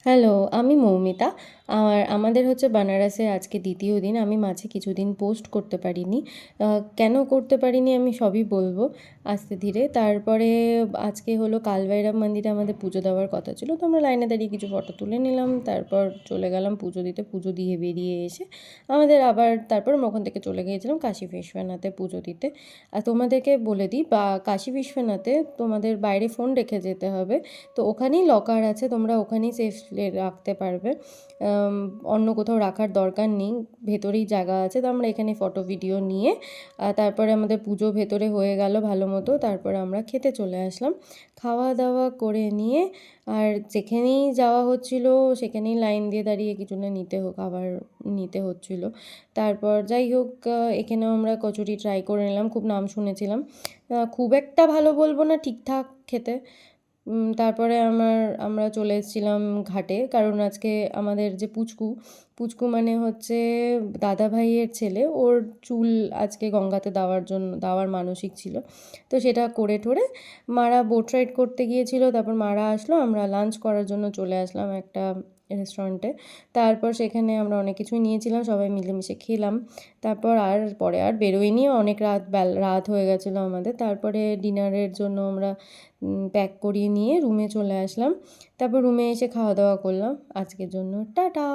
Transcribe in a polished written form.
Hello, আমি মৌমিতা। আর আমাদের হচ্ছে বানারসে আজকে দ্বিতীয় দিন। আমি মাঝে কিছুদিন পোস্ট করতে পারিনি। কেন করতে পারিনি আমি সবই বলবো আস্তে ধীরে। তারপরে আজকে হলো কালভৈরব মন্দিরে আমাদের পুজো দেওয়ার কথা ছিল, তো আমরা লাইনে দাঁড়িয়ে কিছু ফটো তুলে নিলাম। তারপর চলে গেলাম পুজো দিতে। পুজো দিয়ে বেরিয়ে এসে আমাদের আবার তারপর আমরা ওখান থেকে চলে গিয়েছিলাম কাশী বিশ্বনাথে পুজো দিতে। আর তোমাদেরকে বলে দিই, বা কাশী বিশ্বনাথে তোমাদের বাইরে ফোন রেখে যেতে হবে। তো ওখানেই লকার আছে, তোমরা ওখানেই সেফলি রাখতে পারবে। আম, অন্য কোথাও রাখার দরকার নেই, ভেতরেই জায়গা আছে। তো আমরা এখানে ফটো ভিডিও নিয়ে তারপরে আমাদের পুজো ভেতরে হয়ে গেল ভালো মতো। তারপরে আমরা খেতে চলে আসলাম, খাওয়া দাওয়া করে নিয়ে। আর যেখানেই যাওয়া হচ্ছিল সেখানেই লাইন দিয়ে দাঁড়িয়ে কিছু না খাবার নিতে হচ্ছিল। তারপর যাই হোক, এখানেও আমরা কচুরি ট্রাই করে নিলাম, খুব নাম শুনেছিলাম। খুব একটা ভালো বলবো না, ঠিকঠাক খেতে। তারপরে আমরা চলে এসেছিলাম ঘাটে, কারণ আজকে আমাদের যে পুচকু পুচকু মানে হচ্ছে দাদা ভাইয়ের ছেলে, ওর চুল আজকে গঙ্গাতে দেওয়ার মানসিক ছিল। তো সেটা করে ঠোরে মারা বোট রাইড করতে গিয়েছিল। তারপর মারা আসলো, আমরা লাঞ্চ করার জন্য চলে আসলাম একটা রেস্টুরেন্টে। তারপর সেখানে আমরা অনেক কিছুই নিয়েছিলাম, সবাই মিলেমিশে খেলাম। তারপর পরে আর বেরোইনি, অনেক রাত হয়ে গেছিলো আমাদের। তারপরে ডিনারের জন্য আমরা প্যাক করিয়ে নিয়ে রুমে চলে আসলাম। তারপর রুমে এসে খাওয়া দাওয়া করলাম। আজকের জন্য টাটা।